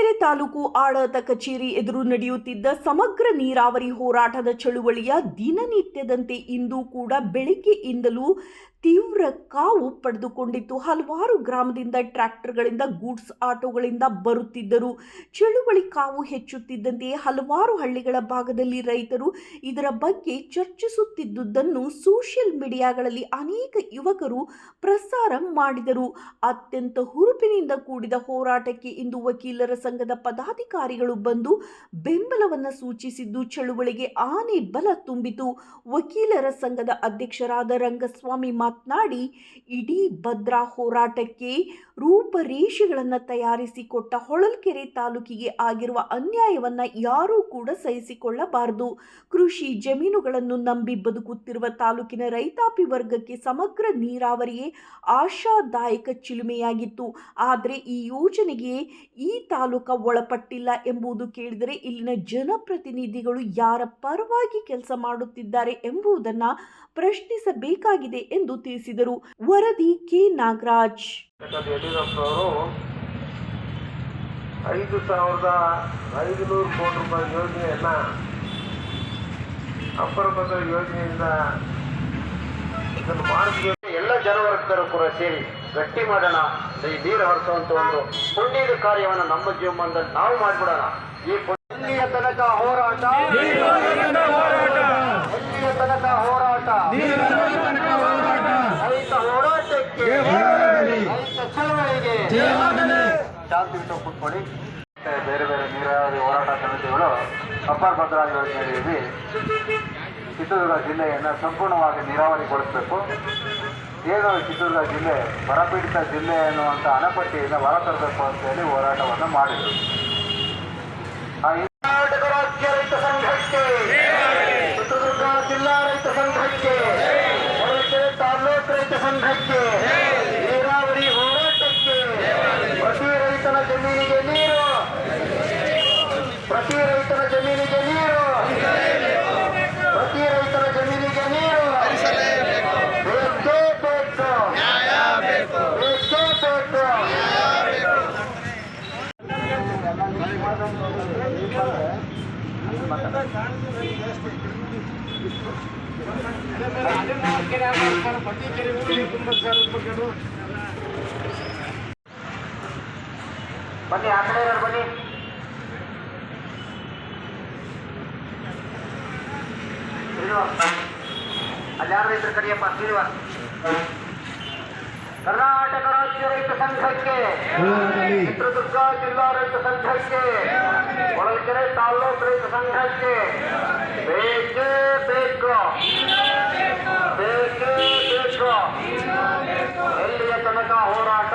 ಹೊಳಲ್ಕೆರೆ ತಾಲೂಕು ಆಡಳಿತ ಕಚೇರಿ ಎದುರು ನಡೆಯುತ್ತಿದ್ದ ಸಮಗ್ರ ನೀರಾವರಿ ಹೋರಾಟದ ಚಳುವಳಿಯ ದಿನನಿತ್ಯದಂತೆ ಇಂದು ಕೂಡ ಬೆಳಗ್ಗೆಯಿಂದಲೂ ತೀವ್ರ ಕಾವು ಪಡೆದುಕೊಂಡಿತ್ತು. ಹಲವಾರು ಗ್ರಾಮದಿಂದ ಟ್ರ್ಯಾಕ್ಟರ್ಗಳಿಂದ ಗೂಡ್ಸ್ ಆಟೋಗಳಿಂದ ಬರುತ್ತಿದ್ದರು. ಚಳುವಳಿ ಕಾವು ಹೆಚ್ಚುತ್ತಿದ್ದಂತೆಯೇ ಹಲವಾರು ಹಳ್ಳಿಗಳ ಭಾಗದಲ್ಲಿ ರೈತರು ಇದರ ಬಗ್ಗೆ ಚರ್ಚಿಸುತ್ತಿದ್ದುದನ್ನು ಸೋಷಿಯಲ್ ಮೀಡಿಯಾಗಳಲ್ಲಿ ಅನೇಕ ಯುವಕರು ಪ್ರಸಾರ ಮಾಡಿದರು. ಅತ್ಯಂತ ಹುರುಪಿನಿಂದ ಕೂಡಿದ ಹೋರಾಟಕ್ಕೆ ಇಂದು ವಕೀಲರ ಸಂಘದ ಪದಾಧಿಕಾರಿಗಳು ಬಂದು ಬೆಂಬಲವನ್ನು ಸೂಚಿಸಿದ್ದು ಚಳುವಳಿಗೆ ಆನೆ ಬಲ ತುಂಬಿತು. ವಕೀಲರ ಸಂಘದ ಅಧ್ಯಕ್ಷರಾದ ರಂಗಸ್ವಾಮಿ ಮಾತನಾಡಿ, ಇಡೀ ಭದ್ರಾ ಹೋರಾಟಕ್ಕೆ ರೂಪರೇಷೆಗಳನ್ನು ತಯಾರಿಸಿಕೊಟ್ಟ ಹೊಳಲ್ಕೆರೆ ತಾಲೂಕಿಗೆ ಆಗಿರುವ ಅನ್ಯಾಯವನ್ನು ಯಾರೂ ಕೂಡ ಸಹಿಸಿಕೊಳ್ಳಬಾರದು. ಕೃಷಿ ಜಮೀನುಗಳನ್ನು ನಂಬಿ ಬದುಕುತ್ತಿರುವ ತಾಲೂಕಿನ ರೈತಾಪಿ ವರ್ಗಕ್ಕೆ ಸಮಗ್ರ ನೀರಾವರಿಯೇ ಆಶಾದಾಯಕ ಚಿಲುಮೆಯಾಗಿತ್ತು. ಆದರೆ ಈ ಯೋಜನೆಗೆ ಈ ತಾಲೂಕು ಒಳಪಟ್ಟಿಲ್ಲ ಎಂಬುದು ಕೇಳಿದರೆ ಇಲ್ಲಿನ ಜನಪ್ರತಿನಿಧಿಗಳು ಯಾರ ಪರವಾಗಿ ಕೆಲಸ ಮಾಡುತ್ತಿದ್ದಾರೆ ಎಂಬುದನ್ನು ಪ್ರಶ್ನಿಸಬೇಕಾಗಿದೆ ಎಂದು ತಿಳಿಸಿದರು. ವರದಿ ಕೆ ನಾಗರಾಜ್. ಯಡಿಯೂರಪ್ಪನವರು 5,500 ಕೋಟಿ ರೂಪಾಯಿ ಯೋಜನೆಯನ್ನ ಅಪ್ಪರ ಭದ್ರಾ ಯೋಜನೆಯಿಂದ ಇದನ್ನು ಮಾಡಬೇಕು. ಎಲ್ಲ ಜನವರ್ಗರು ಕೂಡ ಸೇರಿ ಗಟ್ಟಿ ಮಾಡೋಣ. ಈ ನೀರು ಹರಿಸುವಂತ ಒಂದು ಪುಣ್ಯದ ಕಾರ್ಯವನ್ನು ನಮ್ಮ ಜೀವನದಲ್ಲಿ ನಾವು ಮಾಡಿಬಿಡೋಣ. ಈ ಎಲ್ಲಿಯ ತನಕ ಹೋರಾಟ, ಎಲ್ಲಿಯ ತನಕ ಹೋರಾಟ, ರೈತ ಹೋರಾಟಕ್ಕೆ, ರೈತ ಚಳವಳಿಗೆ ಶಾಂತಿಯುತ ಕೂತ್ಕೊಳ್ಳಿ. ಬೇರೆ ಬೇರೆ ನೀರಾವರಿ ಹೋರಾಟ ಸಮಿತಿಗಳು ಅಪ್ಪರ್ ಭದ್ರಾ ಯೋಜನೆಯಲ್ಲಿ ಚಿತ್ರದುರ್ಗ ಜಿಲ್ಲೆಯನ್ನು ಸಂಪೂರ್ಣವಾಗಿ ನೀರಾವರಿಗೊಳಿಸಬೇಕು. ಏನು ಚಿತ್ರದುರ್ಗ ಜಿಲ್ಲೆ ಬರಪೀಡಿತ ಜಿಲ್ಲೆ ಎನ್ನುವಂಥ ಅಣಪಟ್ಟಿಯಿಂದ ಹೊರತರಬೇಕು ಅಂತೇಳಿ ಹೋರಾಟವನ್ನು ಮಾಡಿದರು. ಕರ್ನಾಟಕ ರಾಜ್ಯ ರೈತ ಸಂಘಕ್ಕೆ, ಚಿತ್ರದುರ್ಗ ಜಿಲ್ಲಾ ರೈತ ಸಂಘಕ್ಕೆ, ಹೊಳಲ್ಕೆರೆ ತಾಲೂಕು ರೈತ ಸಂಘಕ್ಕೆ, ನೀರಾವರಿ ಹೋರಾಟಕ್ಕೆ, ಪ್ರತಿ ರೈತನ ಜಮೀನಿಗೆ ನೀರು, ಪ್ರತಿ ರೈತನ ಜಮೀನಿಗೆ ನೀರು, ಪ್ರತಿ ರೈತನ ಜಮೀನಿಗೆ ನೀರು ಬೇಕೇ ಬೇಕು, ಬೇಕೇ ಬೇಕು. ಬನ್ನಿ, ಆ ಕಡೆ ಇರೋರು ಬನ್ನಿ. ಅಲ್ಲಿ ಯಾರು ರೈತರ ಕಡೆಯಪ್ಪ ಶ್ರೀನಿವಾಸ್. ಕರ್ನಾಟಕ ರಾಜ್ಯ ರೈತ ಸಂಘಕ್ಕೆ, ಚಿತ್ರದುರ್ಗ ಜಿಲ್ಲಾ ರೈತ ಸಂಘಕ್ಕೆ, ಹೊಳಲ್ಕೆರೆ ತಾಲೂಕು ರೈತ ಸಂಘಕ್ಕೆ ಬೇಕೇ ಬೇಕು, ಬೇಕೇ ಬೇಕು. ಎಲ್ಲಿಯ ತನಕ ಹೋರಾಟ,